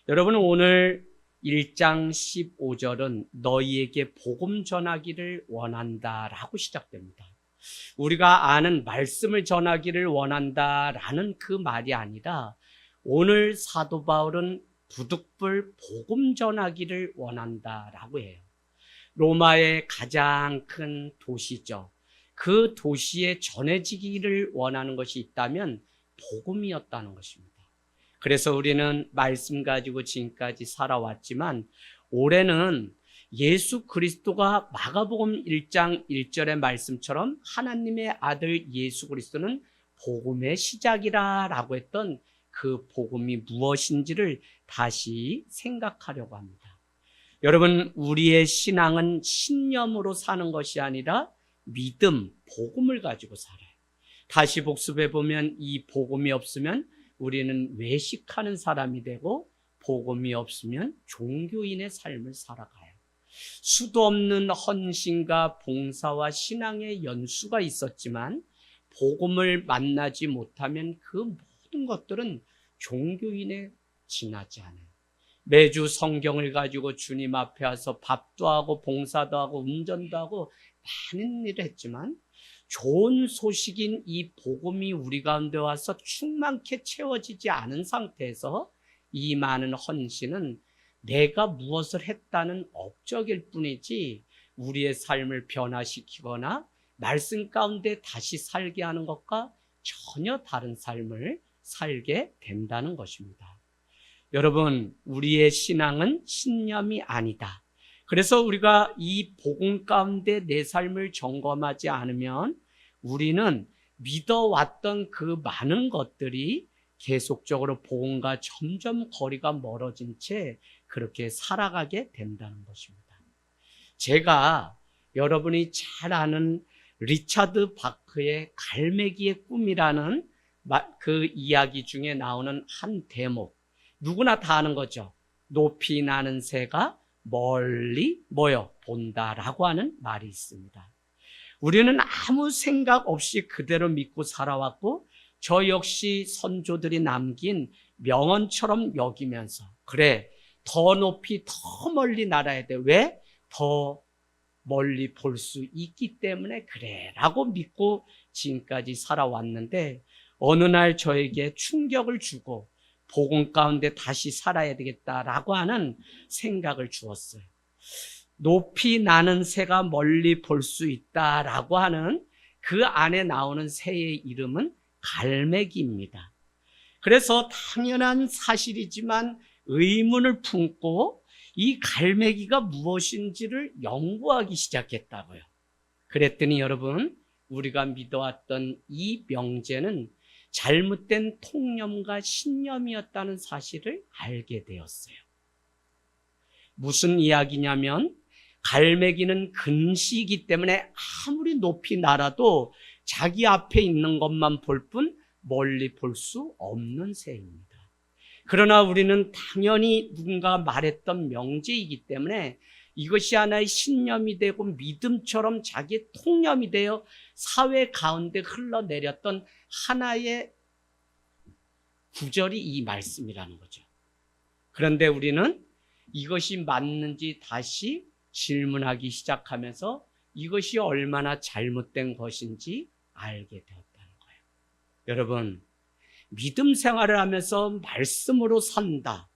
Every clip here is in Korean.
여러분, 오늘 1장 15절은 너희에게 복음 전하기를 원한다라고 시작됩니다. 우리가 아는 말씀을 전하기를 원한다라는 그 말이 아니라 오늘 사도 바울은 부득불 복음 전하기를 원한다라고 해요. 로마의 가장 큰 도시죠. 그 도시에 전해지기를 원하는 것이 있다면 복음이었다는 것입니다. 그래서 우리는 말씀 가지고 지금까지 살아왔지만 올해는 예수 그리스도가 마가복음 1장 1절의 말씀처럼 하나님의 아들 예수 그리스도는 복음의 시작이라고 했던 그 복음이 무엇인지를 다시 생각하려고 합니다. 여러분, 우리의 신앙은 신념으로 사는 것이 아니라 믿음, 복음을 가지고 살아요. 다시 복습해 보면 이 복음이 없으면 우리는 외식하는 사람이 되고 복음이 없으면 종교인의 삶을 살아가요. 수도 없는 헌신과 봉사와 신앙의 연수가 있었지만 복음을 만나지 못하면 그 모든 것들은 종교인에 지나지 않아요. 매주 성경을 가지고 주님 앞에 와서 밥도 하고 봉사도 하고 운전도 하고 많은 일을 했지만 좋은 소식인 이 복음이 우리 가운데 와서 충만케 채워지지 않은 상태에서 이 많은 헌신은 내가 무엇을 했다는 업적일 뿐이지 우리의 삶을 변화시키거나 말씀 가운데 다시 살게 하는 것과 전혀 다른 삶을 살게 된다는 것입니다. 여러분, 우리의 신앙은 신념이 아니다. 그래서 우리가 이 복음 가운데 내 삶을 점검하지 않으면 우리는 믿어왔던 그 많은 것들이 계속적으로 복음과 점점 거리가 멀어진 채 그렇게 살아가게 된다는 것입니다. 제가 여러분이 잘 아는 리차드 바크의 갈매기의 꿈이라는 그 이야기 중에 나오는 한 대목, 누구나 다 아는 거죠. 높이 나는 새가 멀리 본다라고 하는 말이 있습니다. 우리는 아무 생각 없이 그대로 믿고 살아왔고 저 역시 선조들이 남긴 명언처럼 여기면서 그래, 더 높이 더 멀리 날아야 돼. 왜? 더 멀리 볼 수 있기 때문에 그래 라고 믿고 지금까지 살아왔는데 어느 날 저에게 충격을 주고 복음 가운데 다시 살아야 되겠다라고 하는 생각을 주었어요. 높이 나는 새가 멀리 볼 수 있다라고 하는 그 안에 나오는 새의 이름은 갈매기입니다. 그래서 당연한 사실이지만 의문을 품고 이 갈매기가 무엇인지를 연구하기 시작했다고요. 그랬더니 여러분, 우리가 믿어왔던 이 명제는 잘못된 통념과 신념이었다는 사실을 알게 되었어요. 무슨 이야기냐면 갈매기는 근시이기 때문에 아무리 높이 날아도 자기 앞에 있는 것만 볼 뿐 멀리 볼 수 없는 새입니다. 그러나 우리는 당연히 누군가 말했던 명제이기 때문에 이것이 하나의 신념이 되고 믿음처럼 자기의 통념이 되어 사회 가운데 흘러내렸던 하나의 구절이 이 말씀이라는 거죠. 그런데 우리는 이것이 맞는지 다시 질문하기 시작하면서 이것이 얼마나 잘못된 것인지 알게 되었다는 거예요. 여러분, 믿음 생활을 하면서 말씀으로 산다.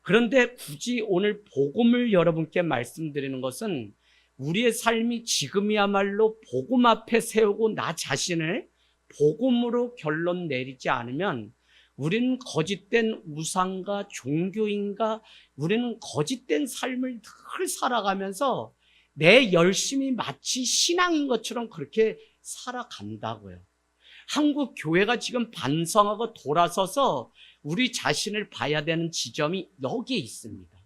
그런데 굳이 오늘 복음을 여러분께 말씀드리는 것은 우리의 삶이 지금이야말로 복음 앞에 세우고 나 자신을 복음으로 결론 내리지 않으면 우리는 거짓된 우상과 종교인과 우리는 거짓된 삶을 늘 살아가면서 내 열심이 마치 신앙인 것처럼 그렇게 살아간다고요. 한국 교회가 지금 반성하고 돌아서서 우리 자신을 봐야 되는 지점이 여기에 있습니다.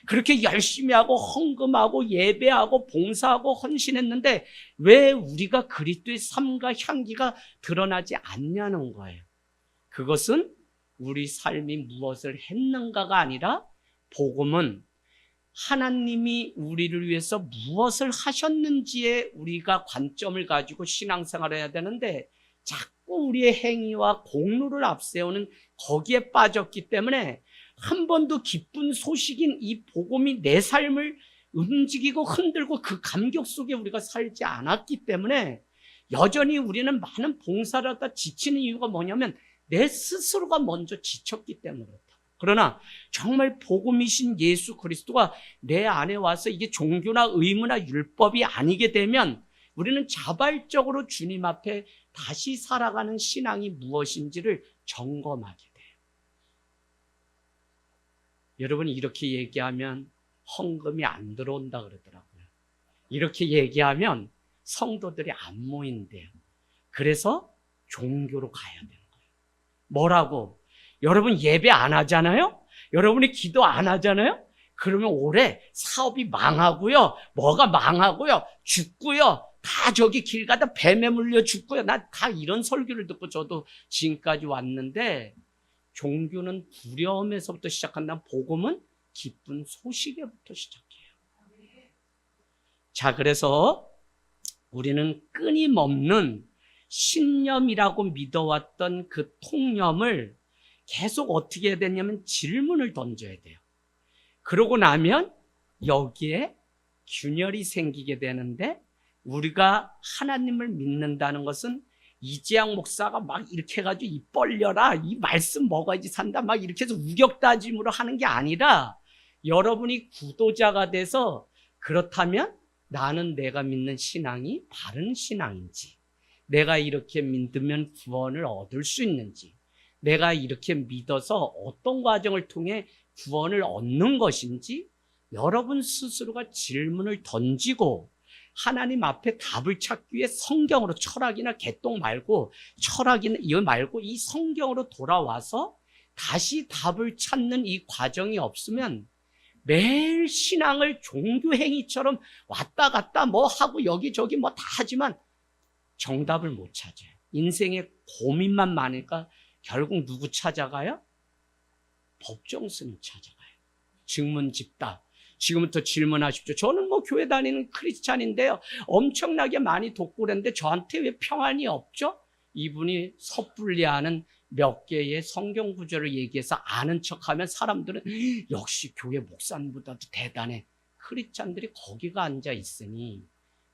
그렇게 열심히 하고 헌금하고 예배하고 봉사하고 헌신했는데 왜 우리가 그리스도의 삶과 향기가 드러나지 않냐는 거예요. 그것은 우리 삶이 무엇을 했는가가 아니라 복음은 하나님이 우리를 위해서 무엇을 하셨는지에 우리가 관점을 가지고 신앙생활을 해야 되는데 자꾸 우리의 행위와 공로를 앞세우는 거기에 빠졌기 때문에 한 번도 기쁜 소식인 이 복음이 내 삶을 움직이고 흔들고 그 감격 속에 우리가 살지 않았기 때문에 여전히 우리는 많은 봉사를 하다 지치는 이유가 뭐냐면 내 스스로가 먼저 지쳤기 때문에 그렇다. 그러나 정말 복음이신 예수 그리스도가 내 안에 와서 이게 종교나 의무나 율법이 아니게 되면 우리는 자발적으로 주님 앞에 다시 살아가는 신앙이 무엇인지를 점검하게 돼요. 여러분이 이렇게 얘기하면 헌금이 안 들어온다 그러더라고요. 이렇게 얘기하면 성도들이 안 모인대요. 그래서 종교로 가야 되는 거예요. 뭐라고? 여러분 예배 안 하잖아요? 여러분이 기도 안 하잖아요? 그러면 올해 사업이 망하고요. 뭐가 망하고요. 죽고요. 다 저기 길 가다 뱀에 물려 죽고요. 나 다 이런 설교를 듣고 저도 지금까지 왔는데 종교는 두려움에서부터 시작한다. 복음은 기쁜 소식에부터 시작해요. 자, 그래서 우리는 끊임없는 신념이라고 믿어왔던 그 통념을 계속 어떻게 해야 되냐면 질문을 던져야 돼요. 그러고 나면 여기에 균열이 생기게 되는데 우리가 하나님을 믿는다는 것은 이재양 목사가 막 이렇게 해가지고 입 벌려라, 이 말씀 먹어야지 산다, 막 이렇게 해서 우격다짐으로 하는 게 아니라 여러분이 구도자가 돼서 그렇다면 나는 내가 믿는 신앙이 바른 신앙인지, 내가 이렇게 믿으면 구원을 얻을 수 있는지, 내가 이렇게 믿어서 어떤 과정을 통해 구원을 얻는 것인지 여러분 스스로가 질문을 던지고 하나님 앞에 답을 찾기 위해 성경으로, 철학이나 개똥 말고 철학이나 이거 말고 이 성경으로 돌아와서 다시 답을 찾는 이 과정이 없으면 매일 신앙을 종교 행위처럼 왔다 갔다 뭐 하고 여기저기 뭐 다 하지만 정답을 못 찾아요. 인생에 고민만 많으니까 결국 누구 찾아가요? 법정 스님 찾아가요. 증문집답. 지금부터 질문하십시오. 저는 뭐 교회 다니는 크리스찬인데요. 엄청나게 많이 돕고 그랬는데 저한테 왜 평안이 없죠? 이분이 섣불리하는 몇 개의 성경 구절을 얘기해서 아는 척하면 사람들은 역시 교회 목사님보다도 대단해. 크리스찬들이 거기가 앉아 있으니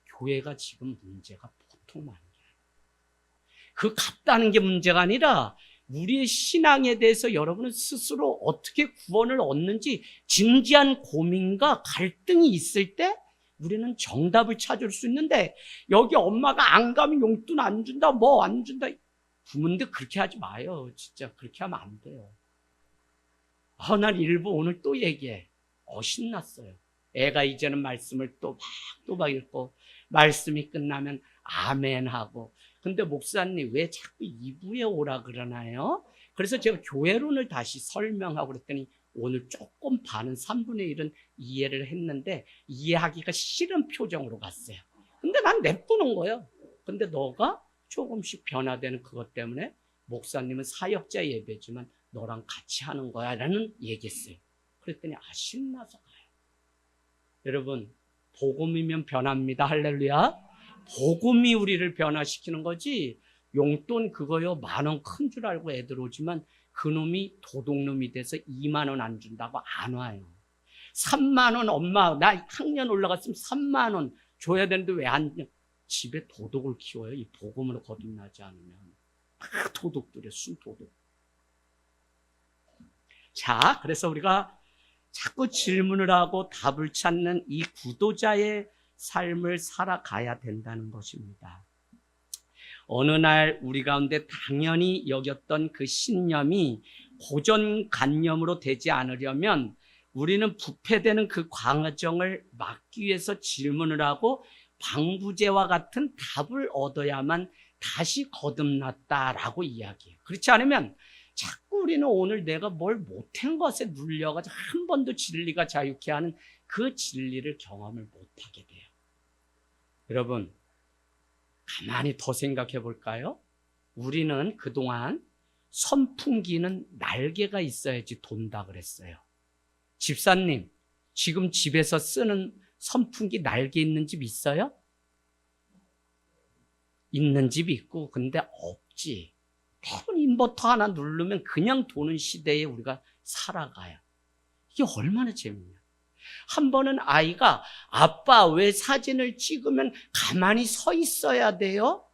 교회가 지금 문제가 보통 아니에요. 그 같다는 게 문제가 아니라 우리의 신앙에 대해서 여러분은 스스로 어떻게 구원을 얻는지 진지한 고민과 갈등이 있을 때 우리는 정답을 찾을 수 있는데 여기 엄마가 안 가면 용돈 안 준다, 뭐 안 준다. 부모님들 그렇게 하지 마요. 진짜 그렇게 하면 안 돼요. 난 일부 오늘 또 얘기해. 신났어요. 애가 이제는 말씀을 또 막 읽고 말씀이 끝나면 아멘 하고. 근데 목사님 왜 자꾸 2부에 오라 그러나요? 그래서 제가 교회론을 다시 설명하고 그랬더니 오늘 조금 반은 3분의 1은 이해를 했는데 이해하기가 싫은 표정으로 갔어요. 근데 난 냅두는 거예요. 근데 너가 조금씩 변화되는 그것 때문에 목사님은 사역자 예배지만 너랑 같이 하는 거야 라는 얘기했어요. 그랬더니 신나서 가요. 여러분 복음이면 변합니다. 할렐루야. 복음이 우리를 변화시키는 거지 용돈 그거요 10,000원 큰 줄 알고 애들 오지만 그놈이 도둑놈이 돼서 20,000원 안 준다고 안 와요. 30,000원 엄마 나 학년 올라갔으면 30,000원 줘야 되는데 왜 안 줘? 집에 도둑을 키워요. 이 복음으로 거듭나지 않으면 막 도둑들이에요. 순도둑. 자, 그래서 우리가 자꾸 질문을 하고 답을 찾는 이 구도자의 삶을 살아가야 된다는 것입니다. 어느 날 우리 가운데 당연히 여겼던 그 신념이 고정관념으로 되지 않으려면 우리는 부패되는 그 과정을 막기 위해서 질문을 하고 방부제와 같은 답을 얻어야만 다시 거듭났다라고 이야기해요. 그렇지 않으면 자꾸 우리는 오늘 내가 뭘 못한 것에 눌려가지고 한 번도 진리가 자유케 하는 그 진리를 경험을 못하게 돼요. 여러분 가만히 더 생각해 볼까요? 우리는 그동안 선풍기는 날개가 있어야지 돈다 그랬어요. 집사님 지금 집에서 쓰는 선풍기 날개 있는 집 있어요? 있는 집 있고 근데 없지. 대부분 인버터 하나 누르면 그냥 도는 시대에 우리가 살아가요. 이게 얼마나 재밌냐. 한 번은 아이가 아빠 왜 사진을 찍으면 가만히 서 있어야 돼요?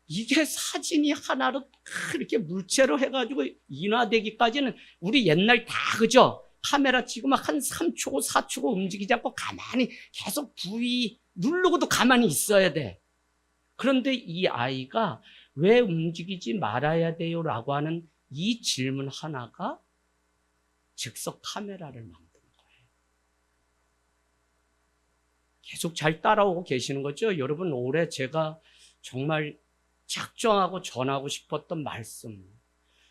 이게 사진이 하나로 이렇게 물체로 해가지고 인화되기까지는 우리 옛날 다 그죠? 카메라 찍으면 한 3초, 4초 움직이지 않고 가만히 계속 V 누르고도 가만히 있어야 돼. 그런데 이 아이가 왜 움직이지 말아야 돼요? 라고 하는 이 질문 하나가 즉석 카메라를 만든 거예요. 계속 잘 따라오고 계시는 거죠? 여러분, 올해 제가 정말 작정하고 전하고 싶었던 말씀.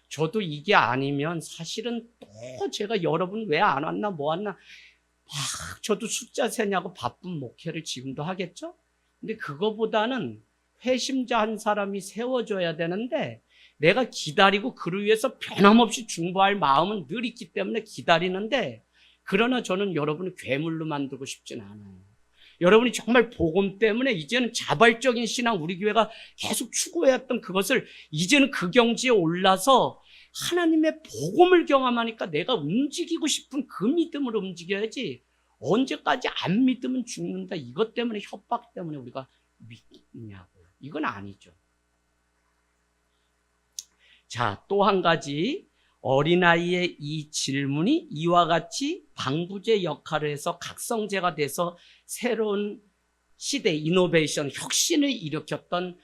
저도 이게 아니면 사실은 또 제가 여러분 왜 안 왔나 뭐 왔나 막 저도 숫자 세냐고 바쁜 목회를 지금도 하겠죠? 근데 그거보다는 회심자 한 사람이 세워줘야 되는데 내가 기다리고 그를 위해서 변함없이 중보할 마음은 늘 있기 때문에 기다리는데 그러나 저는 여러분을 괴물로 만들고 싶진 않아요. 여러분이 정말 복음 때문에 이제는 자발적인 신앙 우리 교회가 계속 추구해왔던 그것을 이제는 그 경지에 올라서 하나님의 복음을 경험하니까 내가 움직이고 싶은 그 믿음으로 움직여야지 언제까지 안 믿으면 죽는다 이것 때문에 협박 때문에 우리가 믿냐고요. 이건 아니죠. 자, 또 한 가지 어린아이의 이 질문이 이와 같이 방부제 역할을 해서 각성제가 돼서 새로운 시대 이노베이션 혁신을 일으켰던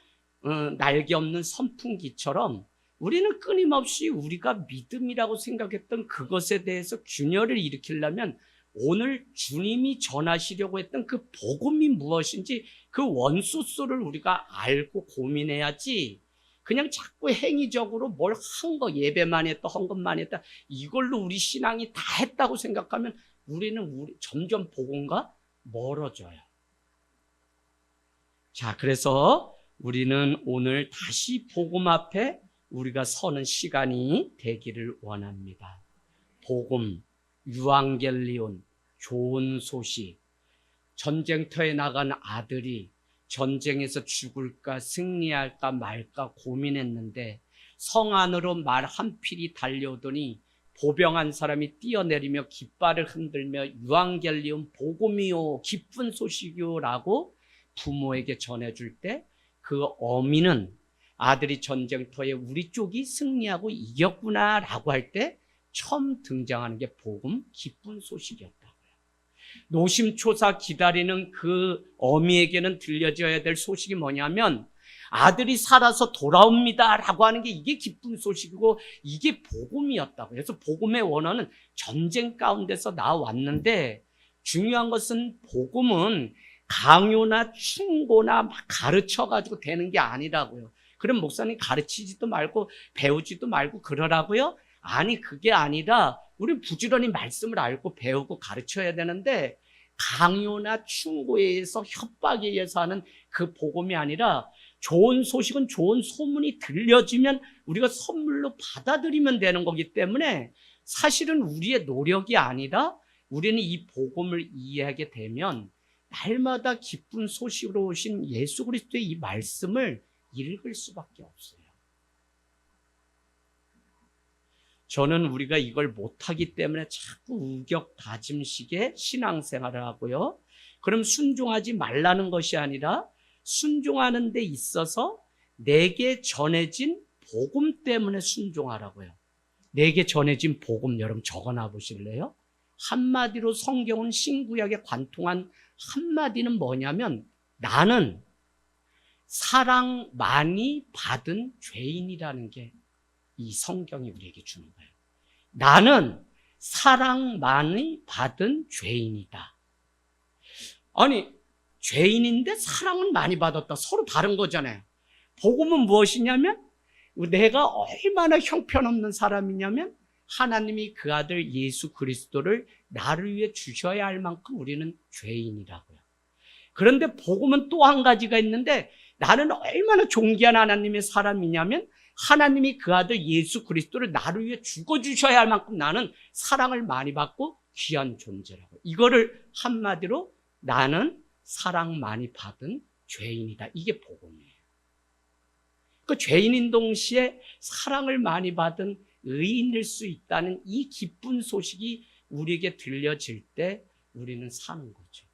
날개 없는 선풍기처럼 우리는 끊임없이 우리가 믿음이라고 생각했던 그것에 대해서 균열을 일으키려면 오늘 주님이 전하시려고 했던 그 복음이 무엇인지 그 원소스를 우리가 알고 고민해야지 그냥 자꾸 행위적으로 뭘 한 거 예배만 했다 헌금만 했다 이걸로 우리 신앙이 다 했다고 생각하면 우리는 점점 복음과 멀어져요. 자, 그래서 우리는 오늘 다시 복음 앞에 우리가 서는 시간이 되기를 원합니다. 복음, 유앙겔리온, 좋은 소식. 전쟁터에 나간 아들이 전쟁에서 죽을까 승리할까 말까 고민했는데 성 안으로 말 한 필이 달려오더니 보병한 사람이 뛰어내리며 깃발을 흔들며 유앙겔리온 복음이요 기쁜 소식이요 라고 부모에게 전해줄 때 그 어미는 아들이 전쟁터에 우리 쪽이 승리하고 이겼구나 라고 할 때 처음 등장하는 게 복음 기쁜 소식이었다고요. 노심초사 기다리는 그 어미에게는 들려져야 될 소식이 뭐냐면 아들이 살아서 돌아옵니다 라고 하는 게 이게 기쁜 소식이고 이게 복음이었다고. 그래서 복음의 원어는 전쟁 가운데서 나왔는데 중요한 것은 복음은 강요나 충고나 막 가르쳐가지고 되는 게 아니라고요. 그럼 목사님 가르치지도 말고 배우지도 말고 그러라고요? 아니 그게 아니라 우리 부지런히 말씀을 알고 배우고 가르쳐야 되는데 강요나 충고에 의해서 협박에 의해서 하는 그 복음이 아니라 좋은 소식은 좋은 소문이 들려지면 우리가 선물로 받아들이면 되는 거기 때문에 사실은 우리의 노력이 아니라 우리는 이 복음을 이해하게 되면 날마다 기쁜 소식으로 오신 예수 그리스도의 이 말씀을 읽을 수밖에 없어요. 저는 우리가 이걸 못하기 때문에 자꾸 우격다짐식의 신앙생활을 하고요. 그럼 순종하지 말라는 것이 아니라 순종하는 데 있어서 내게 전해진 복음 때문에 순종하라고요. 내게 전해진 복음 여러분 적어놔 보실래요? 한마디로 성경은 신구약에 관통한 한마디는 뭐냐면 나는 사랑 많이 받은 죄인이라는 게 이 성경이 우리에게 주는 거예요. 나는 사랑 많이 받은 죄인이다. 아니 죄인인데 사랑은 많이 받았다. 서로 다른 거잖아요. 복음은 무엇이냐면 내가 얼마나 형편없는 사람이냐면 하나님이 그 아들 예수 그리스도를 나를 위해 주셔야 할 만큼 우리는 죄인이라고요. 그런데 복음은 또 한 가지가 있는데 나는 얼마나 존귀한 하나님의 사람이냐면 하나님이 그 아들 예수 그리스도를 나를 위해 죽어주셔야 할 만큼 나는 사랑을 많이 받고 귀한 존재라고. 이거를 한마디로 나는 사랑 많이 받은 죄인이다. 이게 복음이에요. 그 죄인인 동시에 사랑을 많이 받은 의인일 수 있다는 이 기쁜 소식이 우리에게 들려질 때 우리는 사는 거죠.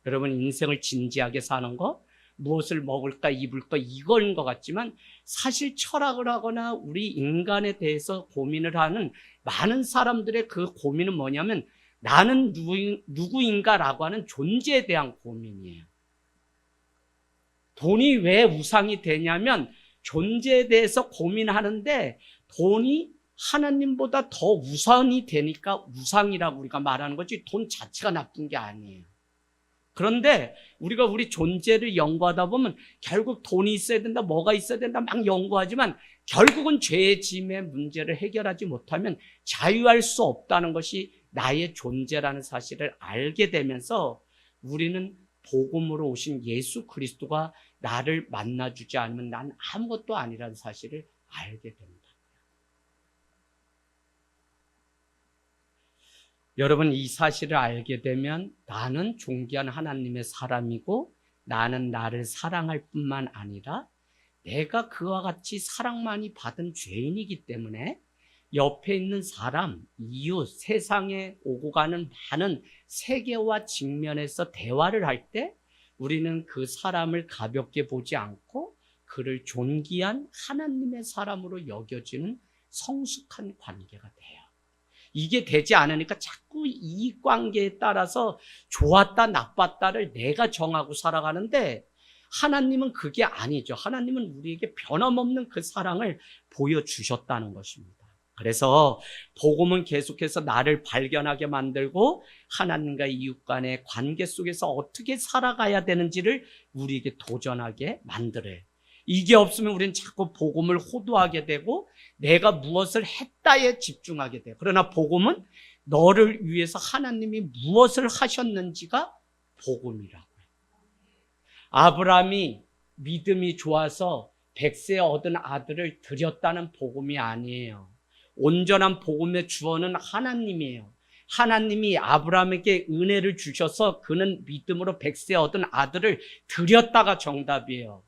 여러분, 인생을 진지하게 사는 거, 무엇을 먹을까 입을까 이거인 것 같지만 사실 철학을 하거나 우리 인간에 대해서 고민을 하는 많은 사람들의 그 고민은 뭐냐면 나는 누구인가라고 하는 존재에 대한 고민이에요. 돈이 왜 우상이 되냐면 존재에 대해서 고민하는데 돈이 하나님보다 더 우선이 되니까 우상이라고 우리가 말하는 거지 돈 자체가 나쁜 게 아니에요. 그런데 우리가 우리 존재를 연구하다 보면 결국 돈이 있어야 된다, 뭐가 있어야 된다 막 연구하지만 결국은 죄의 짐의 문제를 해결하지 못하면 자유할 수 없다는 것이 나의 존재라는 사실을 알게 되면서 우리는 복음으로 오신 예수 그리스도가 나를 만나주지 않으면 난 아무것도 아니라는 사실을 알게 됩니다. 여러분, 이 사실을 알게 되면 나는 존귀한 하나님의 사람이고 나는 나를 사랑할 뿐만 아니라 내가 그와 같이 사랑 많이 받은 죄인이기 때문에 옆에 있는 사람, 이웃, 세상에 오고 가는 많은 세계와 직면해서 대화를 할 때 우리는 그 사람을 가볍게 보지 않고 그를 존귀한 하나님의 사람으로 여겨지는 성숙한 관계가 돼요. 이게 되지 않으니까 자꾸 이익관계에 따라서 좋았다 나빴다를 내가 정하고 살아가는데 하나님은 그게 아니죠. 하나님은 우리에게 변함없는 그 사랑을 보여주셨다는 것입니다. 그래서 복음은 계속해서 나를 발견하게 만들고 하나님과 이웃 간의 관계 속에서 어떻게 살아가야 되는지를 우리에게 도전하게 만들어요. 이게 없으면 우리는 자꾸 복음을 호도하게 되고 내가 무엇을 했다에 집중하게 돼요. 그러나 복음은 너를 위해서 하나님이 무엇을 하셨는지가 복음이라고요. 아브라함이 믿음이 좋아서 100세 얻은 아들을 드렸다는 복음이 아니에요. 온전한 복음의 주어는 하나님이에요. 하나님이 아브라함에게 은혜를 주셔서 그는 믿음으로 100세 얻은 아들을 드렸다가 정답이에요.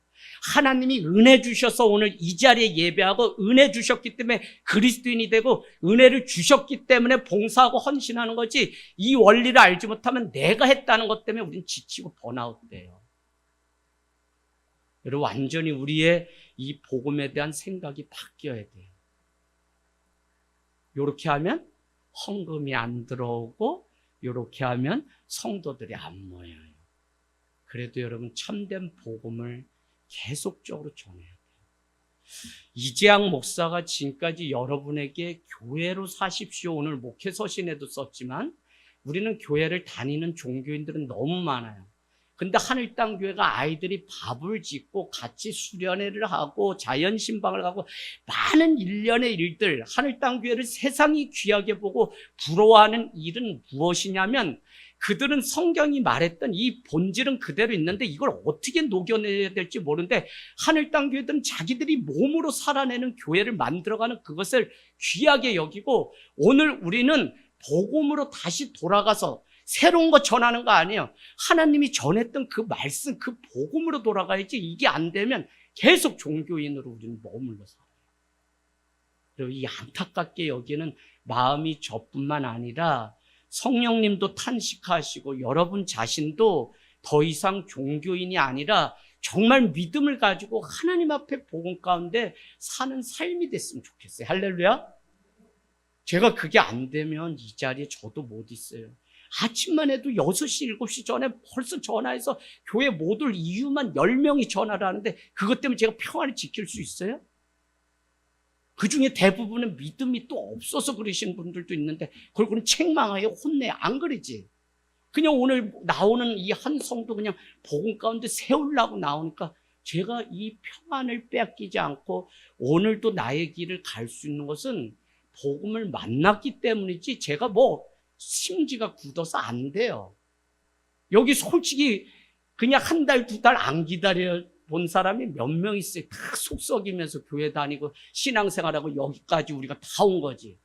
하나님이 은혜 주셔서 오늘 이 자리에 예배하고 은혜 주셨기 때문에 그리스도인이 되고 은혜를 주셨기 때문에 봉사하고 헌신하는 거지 이 원리를 알지 못하면 내가 했다는 것 때문에 우린 지치고 번아웃돼요. 여러분, 완전히 우리의 이 복음에 대한 생각이 바뀌어야 돼요. 이렇게 하면 헌금이 안 들어오고 이렇게 하면 성도들이 안 모여요. 그래도 여러분, 참된 복음을 계속적으로 전해야 돼요. 이재학 목사가 지금까지 여러분에게 교회로 사십시오, 오늘 목회 서신에도 썼지만 우리는 교회를 다니는 종교인들은 너무 많아요. 근데 하늘땅교회가 아이들이 밥을 짓고 같이 수련회를 하고 자연신방을 하고 많은 일련의 일들, 하늘땅교회를 세상이 귀하게 보고 부러워하는 일은 무엇이냐면 그들은 성경이 말했던 이 본질은 그대로 있는데 이걸 어떻게 녹여내야 될지 모르는데 하늘땅교회들은 자기들이 몸으로 살아내는 교회를 만들어가는 그것을 귀하게 여기고 오늘 우리는 복음으로 다시 돌아가서 새로운 거 전하는 거 아니에요. 하나님이 전했던 그 말씀, 그 복음으로 돌아가야지 이게 안 되면 계속 종교인으로 우리는 머물러 살아요. 그리고 이 안타깝게 여기는 마음이 저뿐만 아니라 성령님도 탄식하시고 여러분 자신도 더 이상 종교인이 아니라 정말 믿음을 가지고 하나님 앞에 복음 가운데 사는 삶이 됐으면 좋겠어요. 할렐루야. 제가 그게 안 되면 이 자리에 저도 못 있어요. 아침만 해도 6시, 7시 전에 벌써 전화해서 교회 못 올 이유만 10명이 전화를 하는데 그것 때문에 제가 평안을 지킬 수 있어요? 그 중에 대부분은 믿음이 또 없어서 그러시는 분들도 있는데 그걸 책망하여 혼내. 안 그러지? 그냥 오늘 나오는 이 한 성도 그냥 복음 가운데 세우려고 나오니까 제가 이 평안을 뺏기지 않고 오늘도 나의 길을 갈 수 있는 것은 복음을 만났기 때문이지 제가 뭐 심지가 굳어서 안 돼요. 여기 솔직히 그냥 한 달, 2달 안 기다려 본 사람이 몇 명 있어요. 다 속썩이면서 교회 다니고 신앙생활하고 여기까지 우리가 다 온 거지.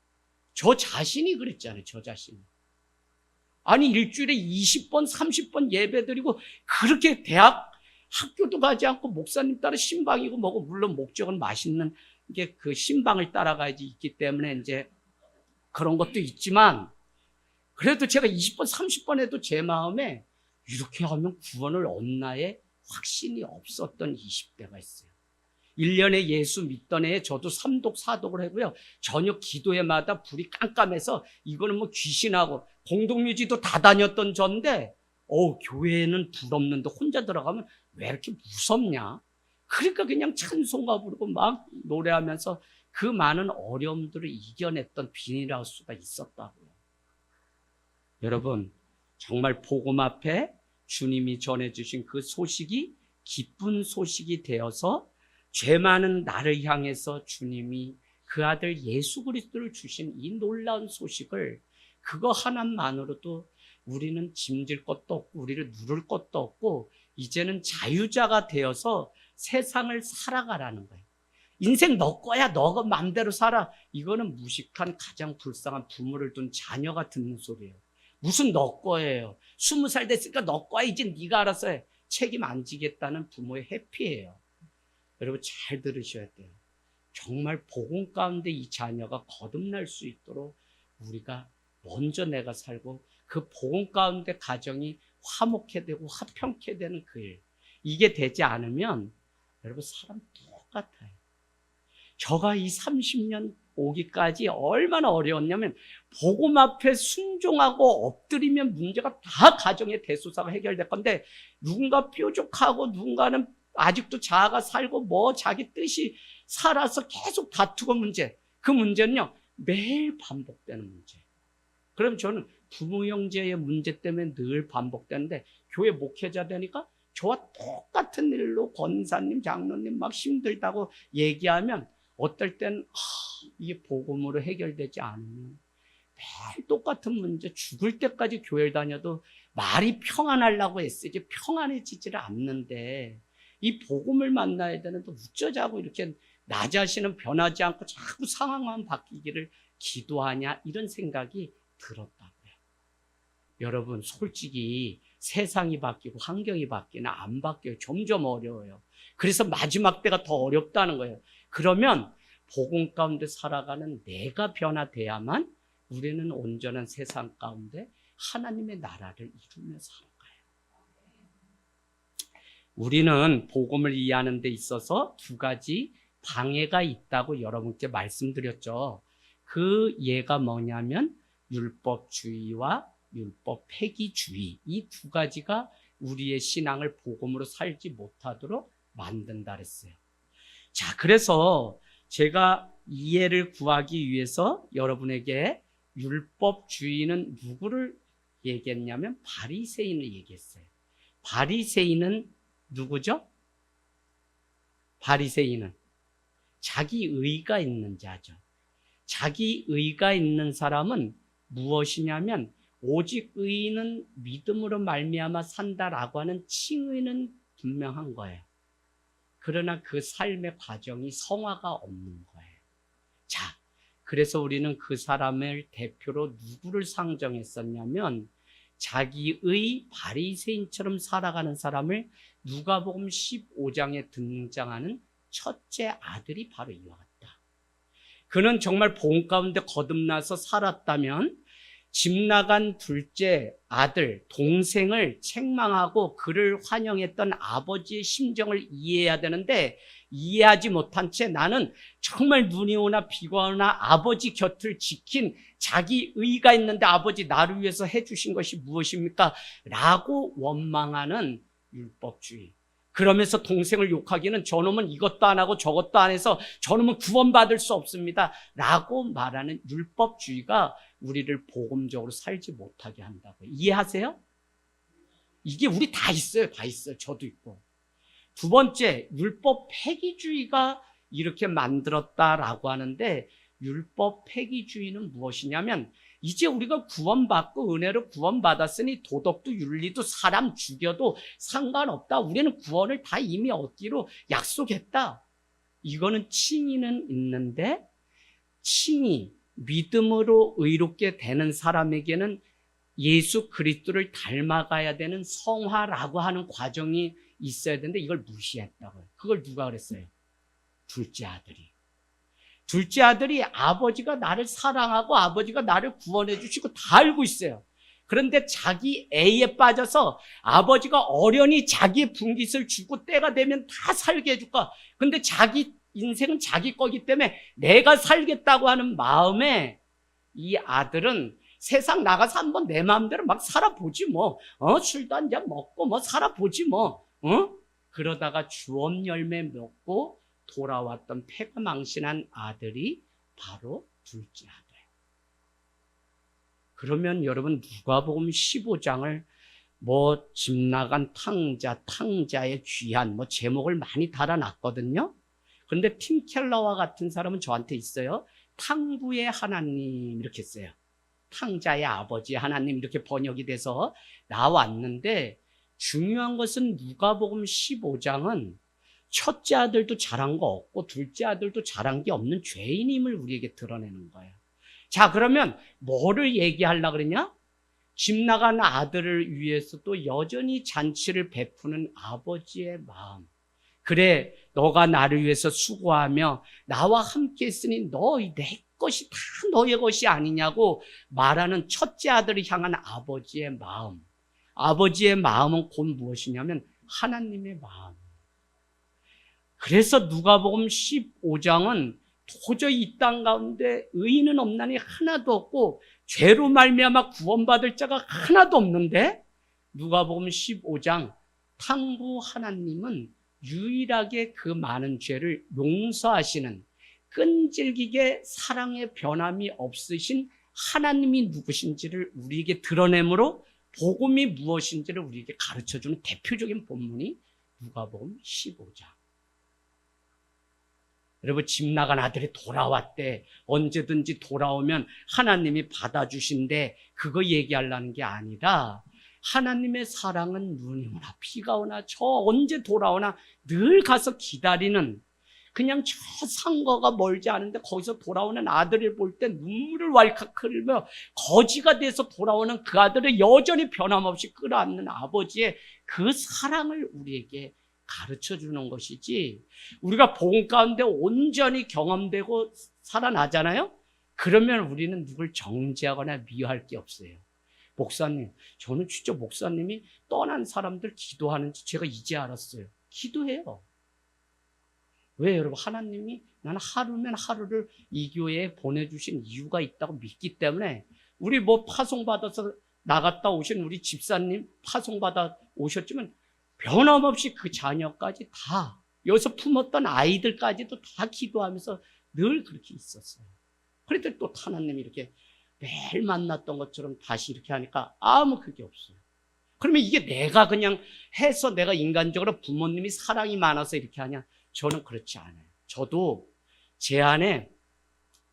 저 자신이 그랬잖아요. 저 자신이. 아니 일주일에 20번, 30번 예배드리고 그렇게 학교도 가지 않고 목사님 따라 신방이고 뭐고 물론 목적은 맛있는 이게 그 신방을 따라가야지 있기 때문에 이제 그런 것도 있지만, 그래도 제가 20번, 30번 해도 제 마음에 이렇게 하면 구원을 얻나에 확신이 없었던 20대가 있어요. 1년에 예수 믿던 해에 저도 3독, 4독을 하고요. 저녁 기도회마다 불이 깜깜해서 이거는 뭐 귀신하고 공동묘지도 다 다녔던 전데, 교회에는 불 없는데 혼자 들어가면 왜 이렇게 무섭냐? 그러니까 그냥 찬송가 부르고 막 노래하면서 그 많은 어려움들을 이겨냈던 비닐하우스가 있었다고요. 여러분, 정말 복음 앞에 주님이 전해주신 그 소식이 기쁜 소식이 되어서 죄 많은 나를 향해서 주님이 그 아들 예수 그리스도를 주신 이 놀라운 소식을, 그거 하나만으로도 우리는 짐질 것도 없고 우리를 누를 것도 없고 이제는 자유자가 되어서 세상을 살아가라는 거예요. 인생 너 거야, 너가 마음대로 살아. 이거는 무식한 가장 불쌍한 부모를 둔 자녀가 듣는 소리예요. 무슨 너 거예요. 20살 됐으니까 너 거야, 이제 네가 알아서 해. 책임 안 지겠다는 부모의 회피예요. 여러분 잘 들으셔야 돼요. 정말 복음 가운데 이 자녀가 거듭날 수 있도록 우리가 먼저 내가 살고 그 복음 가운데 가정이 화목해 되고 화평케 되는 그 일, 이게 되지 않으면 여러분 사람 똑같아요. 저가 이 30년 오기까지 얼마나 어려웠냐면, 복음 앞에 순종하고 엎드리면 문제가 다 가정의 대소사가 해결될 건데, 누군가 뾰족하고 누군가는 아직도 자아가 살고 뭐 자기 뜻이 살아서 계속 다투고 문제, 그 문제는요 매일 반복되는 문제. 그럼 저는 부모 형제의 문제 때문에 늘 반복되는데, 교회 목회자 되니까 저와 똑같은 일로 권사님, 장로님 막 힘들다고 얘기하면 어떨 땐 이게 복음으로 해결되지 않으면 매일 똑같은 문제, 죽을 때까지 교회를 다녀도 말이 평안하려고 애쓰지 평안해지지를 않는데, 이 복음을 만나야 되는데 어쩌자고 이렇게 나 자신은 변하지 않고 자꾸 상황만 바뀌기를 기도하냐, 이런 생각이 들었다고요. 여러분 솔직히 세상이 바뀌고 환경이 바뀌나 안 바뀌어요. 점점 어려워요. 그래서 마지막 때가 더 어렵다는 거예요. 그러면 복음 가운데 살아가는 내가 변화돼야만 우리는 온전한 세상 가운데 하나님의 나라를 이루며 살아가요. 우리는 복음을 이해하는 데 있어서 두 가지 방해가 있다고 여러분께 말씀드렸죠. 그 예가 뭐냐면 율법주의와 율법 폐기주의, 이 두 가지가 우리의 신앙을 복음으로 살지 못하도록 만든다 그랬어요. 자, 그래서 제가 이해를 구하기 위해서 여러분에게 율법주의는 누구를 얘기했냐면 바리새인을 얘기했어요. 바리새인은 누구죠? 바리새인은 자기 의가 있는 자죠. 자기 의가 있는 사람은 무엇이냐면 오직 의인은 믿음으로 말미암아 산다라고 하는 칭의는 분명한 거예요. 그러나 그 삶의 과정이 성화가 없는 거예요. 자, 그래서 우리는 그 사람을 대표로 누구를 상정했었냐면 자기의 바리새인처럼 살아가는 사람을 누가복음 15장에 등장하는 첫째 아들이 바로 이와 같다. 그는 정말 복음 가운데 거듭나서 살았다면 집 나간 둘째 아들, 동생을 책망하고 그를 환영했던 아버지의 심정을 이해해야 되는데, 이해하지 못한 채 나는 정말 눈이 오나 비가 오나 아버지 곁을 지킨 자기 의가 있는데 아버지 나를 위해서 해주신 것이 무엇입니까? 라고 원망하는 율법주의. 그러면서 동생을 욕하기는 저놈은 이것도 안 하고 저것도 안 해서 저놈은 구원받을 수 없습니다 라고 말하는 율법주의가 우리를 복음적으로 살지 못하게 한다고요. 이해하세요? 이게 우리 다 있어요. 다 있어요. 저도 있고. 두 번째, 율법 폐기주의가 이렇게 만들었다라고 하는데, 율법 폐기주의는 무엇이냐면 이제 우리가 구원받고 은혜로 구원받았으니 도덕도 윤리도 사람 죽여도 상관없다. 우리는 구원을 다 이미 얻기로 약속했다. 이거는 칭의는 있는데, 칭의, 믿음으로 의롭게 되는 사람에게는 예수 그리스도를 닮아가야 되는 성화라고 하는 과정이 있어야 되는데 이걸 무시했다고요. 그걸 누가 그랬어요? 둘째 아들이. 둘째 아들이 아버지가 나를 사랑하고 아버지가 나를 구원해 주시고 다 알고 있어요. 그런데 자기 애에 빠져서 아버지가 어련히 자기의 분깃을 주고 때가 되면 다 살게 해줄까. 근데 자기 인생은 자기 거기 때문에 내가 살겠다고 하는 마음에 이 아들은 세상 나가서 한번 내 마음대로 막 살아보지 뭐. 술도 한잔 먹고 뭐 살아보지 뭐. 그러다가 주업 열매 먹고 돌아왔던 패가 망신한 아들이 바로 둘째 아들. 그러면 여러분 누가복음 15장을 뭐 집 나간 탕자, 탕자의 귀한 뭐 제목을 많이 달아놨거든요. 그런데 팀 켈러와 같은 사람은 저한테 있어요. 탕부의 하나님 이렇게 써요. 탕자의 아버지 하나님 이렇게 번역이 돼서 나왔는데 중요한 것은 누가복음 15장은 첫째 아들도 잘한 거 없고 둘째 아들도 잘한 게 없는 죄인임을 우리에게 드러내는 거예요. 자, 그러면 뭐를 얘기하려고 그러냐? 집 나간 아들을 위해서도 여전히 잔치를 베푸는 아버지의 마음. 그래, 너가 나를 위해서 수고하며 나와 함께 했으니 내 것이 다 너의 것이 아니냐고 말하는 첫째 아들을 향한 아버지의 마음. 아버지의 마음은 곧 무엇이냐면 하나님의 마음. 그래서 누가복음 15장은 도저히 이 땅 가운데 의인은 없나니 하나도 없고 죄로 말미암아 구원받을 자가 하나도 없는데 누가복음 15장 탕부 하나님은 유일하게 그 많은 죄를 용서하시는 끈질기게 사랑의 변함이 없으신 하나님이 누구신지를 우리에게 드러내므로 복음이 무엇인지를 우리에게 가르쳐주는 대표적인 본문이 누가복음 15장. 여러분, 집 나간 아들이 돌아왔대. 언제든지 돌아오면 하나님이 받아주신대. 그거 얘기하려는 게 아니라 하나님의 사랑은 눈이 오나 비가 오나 저 언제 돌아오나 늘 가서 기다리는, 그냥 저 상거가 멀지 않은데 거기서 돌아오는 아들을 볼 때 눈물을 왈칵 흘리며 거지가 돼서 돌아오는 그 아들을 여전히 변함없이 끌어안는 아버지의 그 사랑을 우리에게 가르쳐주는 것이지, 우리가 복음 가운데 온전히 경험되고 살아나잖아요. 그러면 우리는 누굴 정죄하거나 미워할 게 없어요. 목사님, 저는 진짜 목사님이 떠난 사람들 기도하는지 제가 이제 알았어요. 기도해요. 왜 여러분? 하나님이 나는 하루면 하루를 이 교회에 보내주신 이유가 있다고 믿기 때문에. 우리 뭐 파송받아서 나갔다 오신 우리 집사님 파송받아 오셨지만 변함없이 그 자녀까지 다, 여기서 품었던 아이들까지도 다 기도하면서 늘 그렇게 있었어요. 그런데 또 하나님이 이렇게 매일 만났던 것처럼 다시 이렇게 하니까 아무 그게 없어요. 그러면 이게 내가 그냥 해서 내가 인간적으로 부모님이 사랑이 많아서 이렇게 하냐? 저는 그렇지 않아요. 저도 제 안에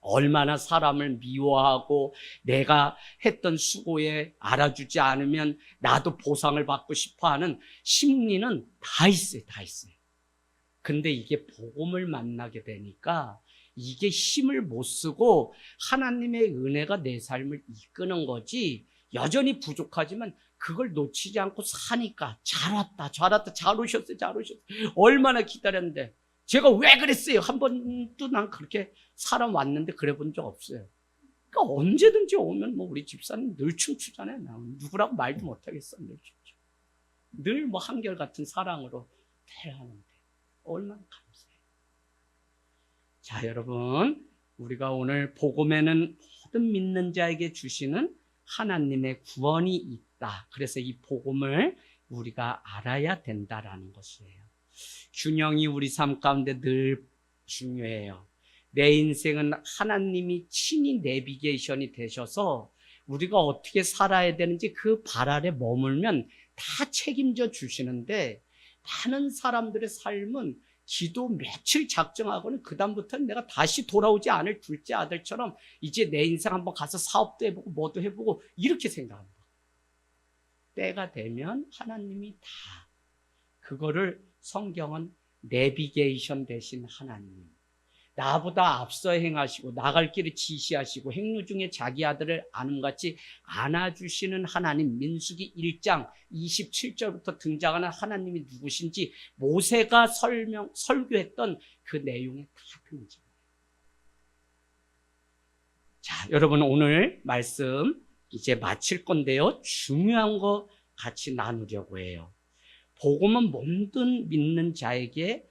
얼마나 사람을 미워하고 내가 했던 수고에 알아주지 않으면 나도 보상을 받고 싶어하는 심리는 다 있어요. 다 있어요. 근데 이게 복음을 만나게 되니까 이게 힘을 못 쓰고 하나님의 은혜가 내 삶을 이끄는 거지, 여전히 부족하지만 그걸 놓치지 않고 사니까 잘 왔다, 잘 왔다, 잘 오셨어요, 잘 오셨어요. 얼마나 기다렸는데 제가 왜 그랬어요? 한 번도 난 그렇게 사람 왔는데 그래 본 적 없어요. 그러니까 언제든지 오면 뭐 우리 집사님 늘 춤추잖아요. 나 누구라고 말도 못하겠어. 늘 춤추. 늘 뭐 한결같은 사랑으로 대하는데 얼마나 감사해요. 자, 여러분, 우리가 오늘 복음에는 모든 믿는 자에게 주시는 하나님의 구원이 있다. 그래서 이 복음을 우리가 알아야 된다라는 것이에요. 균형이 우리 삶 가운데 늘 중요해요. 내 인생은 하나님이 친히 내비게이션이 되셔서 우리가 어떻게 살아야 되는지 그 발 아래 머물면 다 책임져 주시는데, 많은 사람들의 삶은 기도 며칠 작정하고는 그 다음부터는 내가 다시 돌아오지 않을 둘째 아들처럼 이제 내 인생 한번 가서 사업도 해보고 뭐도 해보고 이렇게 생각합니다. 때가 되면 하나님이 다, 그거를 성경은 내비게이션 되신 하나님, 나보다 앞서 행하시고 나갈 길을 지시하시고 행로 중에 자기 아들을 아름같이 안아주시는 하나님, 민수기 1장 27절부터 등장하는 하나님이 누구신지 모세가 설교했던 그 내용에 다 등장해요. 자, 여러분 오늘 말씀 이제 마칠 건데요. 중요한 거 같이 나누려고 해요. 복음은 모든 믿는 자에게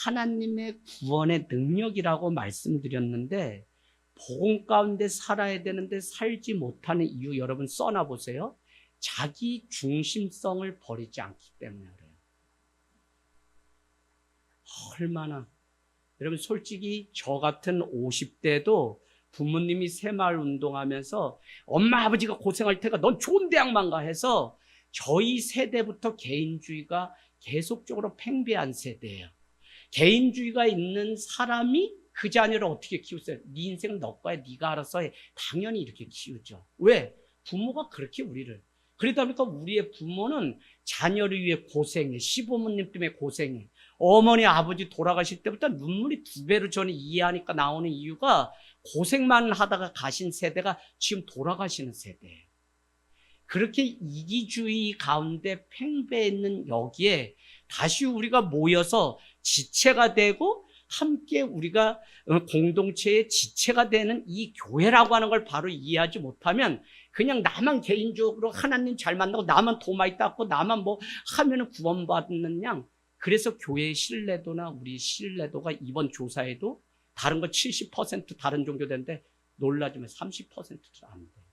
하나님의 구원의 능력이라고 말씀드렸는데 복음 가운데 살아야 되는데 살지 못하는 이유 여러분 써놔 보세요. 자기 중심성을 버리지 않기 때문에 그래요. 얼마나 여러분 솔직히 저 같은 50대도 부모님이 새마을 운동하면서 엄마 아버지가 고생할 테니까 넌 좋은 대학만 가 해서 저희 세대부터 개인주의가 계속적으로 팽배한 세대예요. 개인주의가 있는 사람이 그 자녀를 어떻게 키우세요? 네 인생은 너 거야. 네가 알아서 해. 당연히 이렇게 키우죠. 왜? 부모가 그렇게 우리를. 그러다 보니까 우리의 부모는 자녀를 위해 고생해. 시부모님 때문에 고생해. 어머니 아버지 돌아가실 때부터 눈물이 2배로 저는 이해하니까 나오는 이유가 고생만 하다가 가신 세대가 지금 돌아가시는 세대예요. 그렇게 이기주의 가운데 팽배해 있는 여기에 다시 우리가 모여서 지체가 되고 함께 우리가 공동체의 지체가 되는 이 교회라고 하는 걸 바로 이해하지 못하면 그냥 나만 개인적으로 하나님 잘 만나고 나만 돈 많이 닦고 나만 뭐 하면은 구원받는 양. 그래서 교회의 신뢰도나 우리 신뢰도가 이번 조사에도 다른 거 70% 다른 종교 되는데 놀라지만 30%도 안 돼요.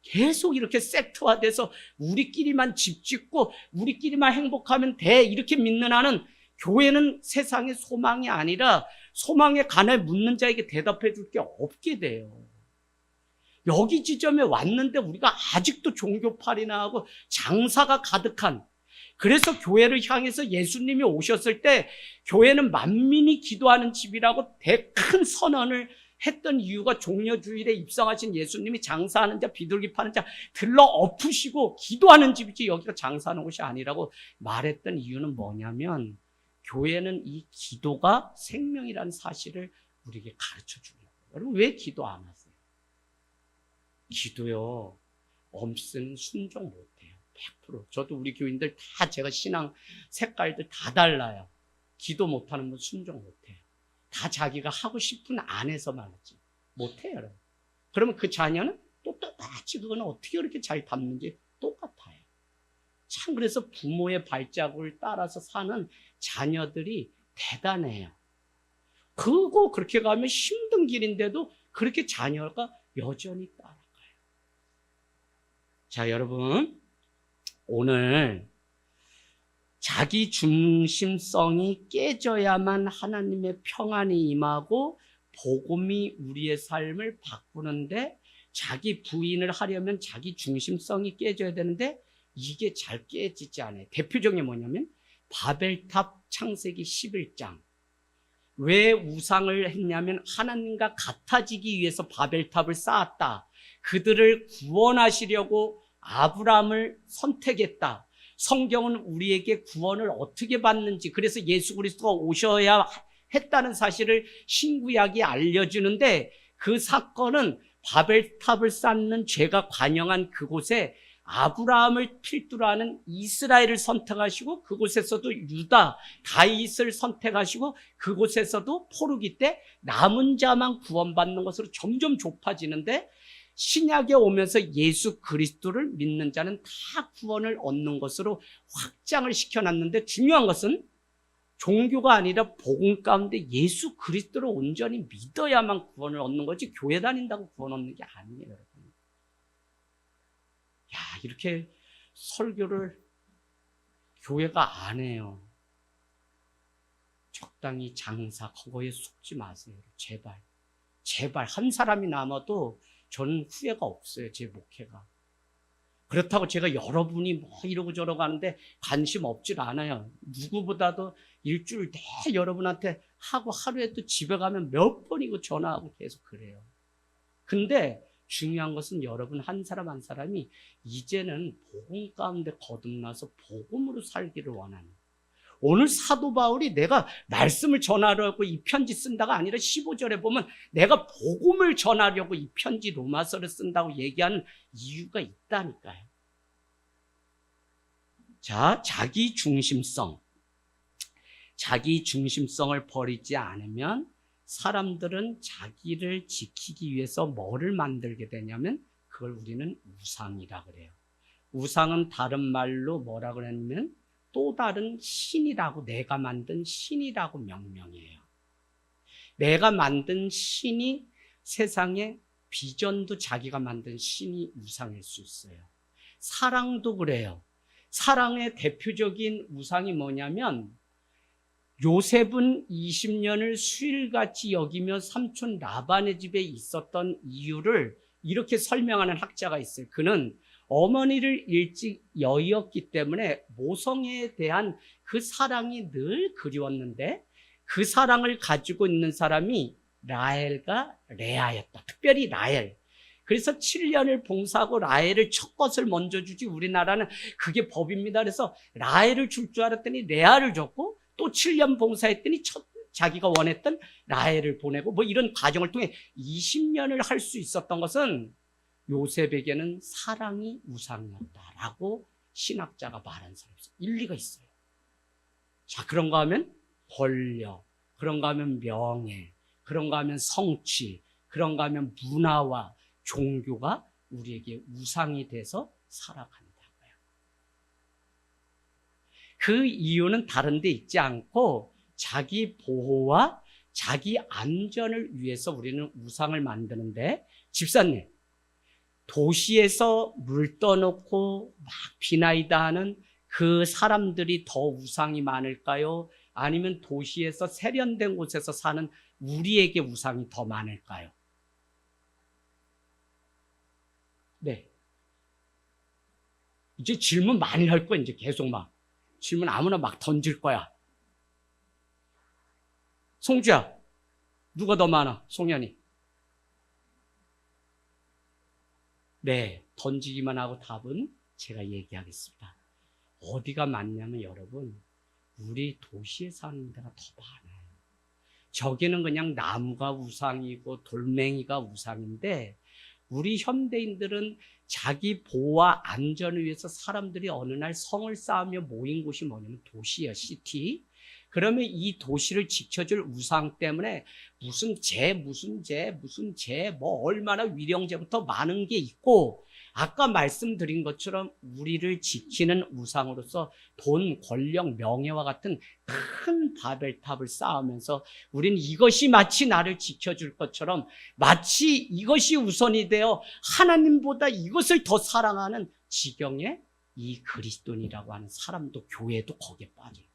계속 이렇게 섹트화돼서 우리끼리만 집 짓고 우리끼리만 행복하면 돼 이렇게 믿는 한은 교회는 세상의 소망이 아니라 소망에 관해 묻는 자에게 대답해 줄 게 없게 돼요. 여기 지점에 왔는데 우리가 아직도 종교팔이나 하고 장사가 가득한, 그래서 교회를 향해서 예수님이 오셨을 때 교회는 만민이 기도하는 집이라고 큰 선언을 했던 이유가 종려주일에 입성하신 예수님이 장사하는 자, 비둘기 파는 자 들러 엎으시고 기도하는 집이지 여기가 장사하는 곳이 아니라고 말했던 이유는 뭐냐면 교회는 이 기도가 생명이라는 사실을 우리에게 가르쳐 주려고. 여러분 왜 기도 안 하세요? 기도요, 엄쓰는 순종 못해요. 100%. 저도 우리 교인들 다 제가 신앙 색깔들 다 달라요. 기도 못하는 분 순종 못해요. 다 자기가 하고 싶은 안에서만 하지 못해요. 여러분. 그러면 그 자녀는 또 똑같이 그거는 어떻게 그렇게 잘 담는지 똑같아요. 참 그래서 부모의 발자국을 따라서 사는 자녀들이 대단해요. 그거 그렇게 가면 힘든 길인데도 그렇게 자녀가 여전히 따라가요. 자, 여러분 오늘 자기 중심성이 깨져야만 하나님의 평안이 임하고 복음이 우리의 삶을 바꾸는데, 자기 부인을 하려면 자기 중심성이 깨져야 되는데 이게 잘 깨지지 않아요. 대표적인 게 뭐냐면 바벨탑 창세기 11장. 왜 우상을 했냐면 하나님과 같아지기 위해서 바벨탑을 쌓았다. 그들을 구원하시려고 아브라함을 선택했다. 성경은 우리에게 구원을 어떻게 받는지, 그래서 예수 그리스도가 오셔야 했다는 사실을 신구약이 알려주는데, 그 사건은 바벨탑을 쌓는 죄가 관영한 그곳에 아브라함을 필두로 하는 이스라엘을 선택하시고 그곳에서도 유다, 다윗을 선택하시고 그곳에서도 포르기 때 남은 자만 구원받는 것으로 점점 좁아지는데, 신약에 오면서 예수 그리스도를 믿는 자는 다 구원을 얻는 것으로 확장을 시켜놨는데, 중요한 것은 종교가 아니라 복음 가운데 예수 그리스도를 온전히 믿어야만 구원을 얻는 거지 교회 다닌다고 구원 얻는 게 아니에요, 여러분. 야, 이렇게 설교를 교회가 안 해요. 적당히 장사 그거에 속지 마세요. 제발. 제발 한 사람이 남아도 저는 후회가 없어요, 제 목회가. 그렇다고 제가 여러분이 뭐 이러고 저러고 하는데 관심 없질 않아요. 누구보다도 일주일 내 여러분한테 하고 하루에 또 집에 가면 몇 번이고 전화하고 계속 그래요. 근데 중요한 것은 여러분 한 사람 한 사람이 이제는 복음 가운데 거듭나서 복음으로 살기를 원하는. 오늘 사도 바울이 내가 말씀을 전하려고 이 편지 쓴다가 아니라 15절에 보면 내가 복음을 전하려고 이 편지 로마서를 쓴다고 얘기하는 이유가 있다니까요. 자, 자기 중심성을 버리지 않으면 사람들은 자기를 지키기 위해서 뭐를 만들게 되냐면 그걸 우리는 우상이라 그래요. 우상은 다른 말로 뭐라 그러냐면 또 다른 신이라고, 내가 만든 신이라고 명명해요. 내가 만든 신이 세상에, 비전도 자기가 만든 신이 우상일 수 있어요. 사랑도 그래요. 사랑의 대표적인 우상이 뭐냐면, 요셉은 20년을 수일같이 여기며 삼촌 라반의 집에 있었던 이유를 이렇게 설명하는 학자가 있어요. 그는 어머니를 일찍 여의었기 때문에 모성애에 대한 그 사랑이 늘 그리웠는데, 그 사랑을 가지고 있는 사람이 라헬과 레아였다. 특별히 라헬. 그래서 7년을 봉사하고 라헬을 첫 것을 먼저 주지, 우리나라는 그게 법입니다. 그래서 라헬을 줄 줄 알았더니 레아를 줬고, 또 7년 봉사했더니 자기가 원했던 라헬을 보내고, 뭐 이런 과정을 통해 20년을 할 수 있었던 것은 요셉에게는 사랑이 우상이었다라고 신학자가 말한 사람이 있어요. 일리가 있어요. 자, 그런가 하면 권력, 그런가 하면 명예, 그런가 하면 성취, 그런가 하면 문화와 종교가 우리에게 우상이 돼서 살아간다고요. 그 이유는 다른 데 있지 않고 자기 보호와 자기 안전을 위해서 우리는 우상을 만드는데, 집사님, 도시에서 물 떠놓고 막 비나이다 하는 그 사람들이 더 우상이 많을까요? 아니면 도시에서 세련된 곳에서 사는 우리에게 우상이 더 많을까요? 네. 이제 질문 많이 할 거야. 이제 계속 막 질문 아무나 막 던질 거야. 송주야, 누가 더 많아? 송현이. 네, 던지기만 하고 답은 제가 얘기하겠습니다. 어디가 많냐면 여러분, 우리 도시에 사는 데가 더 많아요. 저기는 그냥 나무가 우상이고 돌멩이가 우상인데, 우리 현대인들은 자기 보호와 안전을 위해서 사람들이 어느 날 성을 쌓으며 모인 곳이 뭐냐면 도시예요, 시티. 그러면 이 도시를 지켜줄 우상 때문에 무슨 재, 뭐 얼마나 위령제부터 많은 게 있고, 아까 말씀드린 것처럼 우리를 지키는 우상으로서 돈, 권력, 명예와 같은 큰 바벨탑을 쌓으면서 우리는 이것이 마치 나를 지켜줄 것처럼, 마치 이것이 우선이 되어 하나님보다 이것을 더 사랑하는 지경에 이 그리스도인이라고 하는 사람도, 교회도 거기에 빠져 있다고요.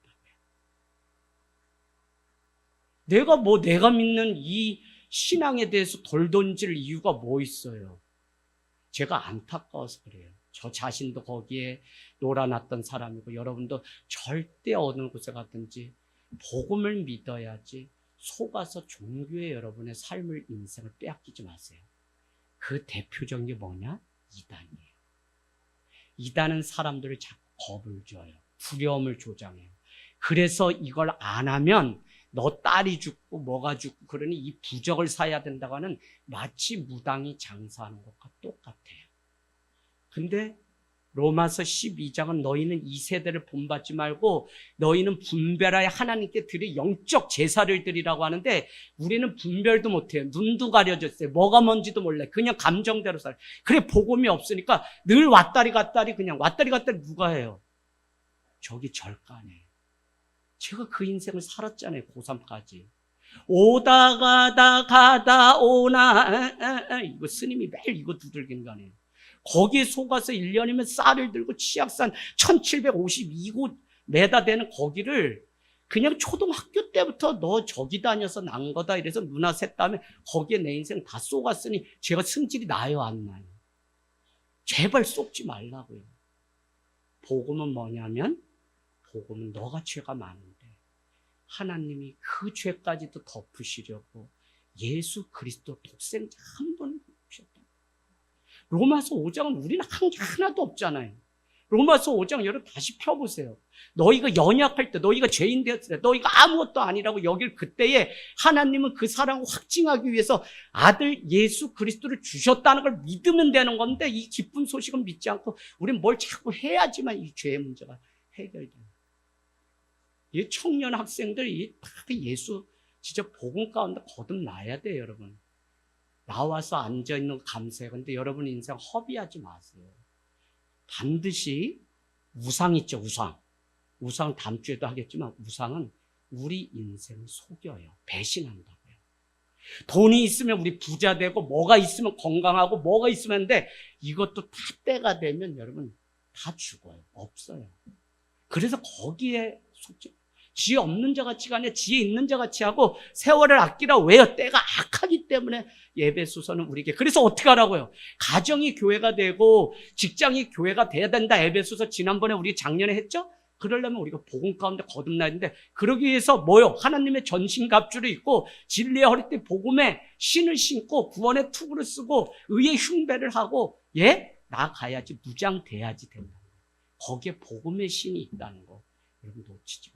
내가 믿는 이 신앙에 대해서 돌 던질 이유가 뭐 있어요? 제가 안타까워서 그래요. 저 자신도 거기에 놀아났던 사람이고, 여러분도 절대 어느 곳에 갔든지 복음을 믿어야지 속아서 종교에 여러분의 삶을, 인생을 빼앗기지 마세요. 그 대표적인 게 뭐냐? 이단이에요. 이단은 사람들을 자꾸 겁을 줘요. 두려움을 조장해요. 그래서 이걸 안 하면 너 딸이 죽고 뭐가 죽고, 그러니 이 부적을 사야 된다고 하는, 마치 무당이 장사하는 것과 똑같아요. 근데 로마서 12장은 너희는 이 세대를 본받지 말고 너희는 분별하여 하나님께 드릴 영적 제사를 드리라고 하는데, 우리는 분별도 못해요. 눈도 가려졌어요. 뭐가 뭔지도 몰라요. 그냥 감정대로 살아요. 그래, 복음이 없으니까 늘 왔다리 갔다리, 그냥 왔다리 갔다리. 누가 해요? 저기 절간에. 제가 그 인생을 살았잖아요. 고3까지. 오다 가다 오나. 이거 스님이 매일 이거 두들기는 거 아니에요. 거기에 속아서 1년이면 쌀을 들고 치악산 1752곳 메다대는 거기를 그냥 초등학교 때부터 너 저기 다녀서 난 거다 이래서 누나 셋 다음에 거기에 내 인생 다 쏘갔으니 제가 승질이 나요, 안 나요? 제발 쏘지 말라고요. 복음은 뭐냐면, 복음은 너가 죄가 많은데 하나님이 그 죄까지도 덮으시려고 예수 그리스도 독생자 한 번 주셨다. 로마서 5장은 우리는 한 게 하나도 없잖아요. 로마서 5장 여러분 다시 펴보세요. 너희가 연약할 때, 너희가 죄인 되었을 때, 너희가 아무것도 아니라고 여길 그때에 하나님은 그 사랑을 확증하기 위해서 아들 예수 그리스도를 주셨다는 걸 믿으면 되는 건데, 이 기쁜 소식을 믿지 않고 우리는 뭘 자꾸 해야지만 이 죄의 문제가 해결돼요. 이 청년 학생들이 다 예수 진짜 복음 가운데 거듭나야 돼요, 여러분. 나와서 앉아있는 거 감사해요. 근데 여러분 인생 허비하지 마세요. 반드시 우상 있죠, 우상. 우상 다음 주에도 하겠지만 우상은 우리 인생을 속여요. 배신한다고요. 돈이 있으면 우리 부자 되고 뭐가 있으면 건강하고 뭐가 있으면 돼. 이것도 다 때가 되면 여러분 다 죽어요. 없어요. 그래서 거기에 속지. 지혜 없는 자 같이 가냐 지혜 있는 자 같이 하고 세월을 아끼라. 왜요? 때가 악하기 때문에. 에베소서는 우리에게. 그래서 어떻게 하라고요? 가정이 교회가 되고 직장이 교회가 돼야 된다. 에베소서 지난번에 우리 작년에 했죠? 그러려면 우리가 복음 가운데 거듭나야 되는데, 그러기 위해서 뭐요? 하나님의 전신갑주를 입고 진리의 허리띠 복음에 신을 신고 구원의 투구를 쓰고 의의 흉배를 하고 나가야지, 무장돼야지 된다. 거기에 복음의 신이 있다는 거 여러분 놓치지